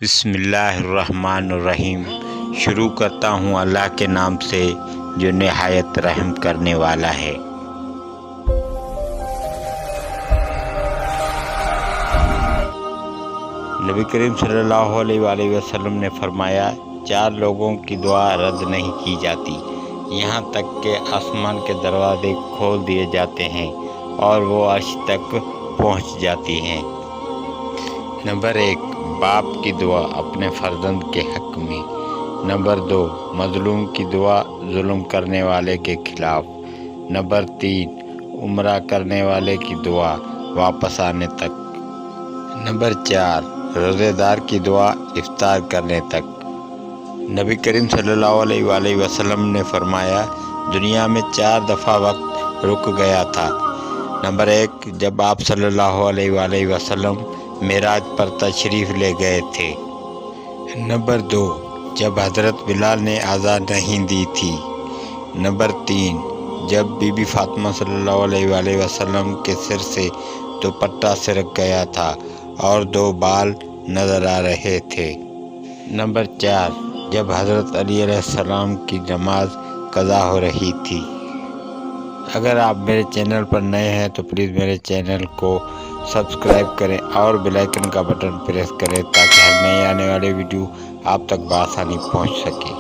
بسم اللہ الرحمن الرحیم۔ شروع کرتا ہوں اللہ کے نام سے جو نہایت رحم کرنے والا ہے۔ نبی کریم صلی اللہ علیہ وآلہ وسلم نے فرمایا، 4 لوگوں کی دعا رد نہیں کی جاتی یہاں تک کہ آسمان کے دروازے کھول دیے جاتے ہیں اور وہ عرش تک پہنچ جاتی ہیں۔ نمبر 1، باپ کی دعا اپنے فرزند کے حق میں۔ نمبر 2، مظلوم کی دعا ظلم کرنے والے کے خلاف۔ نمبر 3، عمرہ کرنے والے کی دعا واپس آنے تک۔ نمبر 4، روزے دار کی دعا افطار کرنے تک۔ نبی کریم صلی اللہ علیہ وآلہ وسلم نے فرمایا، دنیا میں 4 دفعہ وقت رک گیا تھا۔ نمبر 1، جب آپ صلی اللہ علیہ وآلہ وسلم معراج پر تشریف لے گئے تھے۔ نمبر 2، جب حضرت بلال نے اذان نہیں دی تھی۔ نمبر 3، جب بی بی فاطمہ صلی اللہ علیہ وآلہ وسلم کے سر سے دوپٹہ سرک گیا تھا اور 2 بال نظر آ رہے تھے۔ نمبر 4، جب حضرت علی علیہ السلام کی نماز قضا ہو رہی تھی۔ اگر آپ میرے چینل پر نئے ہیں تو پلیز میرے چینل کو سبسکرائب کریں اور بیل آئیکن کا بٹن پریس کریں تاکہ ہر نئے آنے والے ویڈیو آپ تک بآسانی پہنچ سکے۔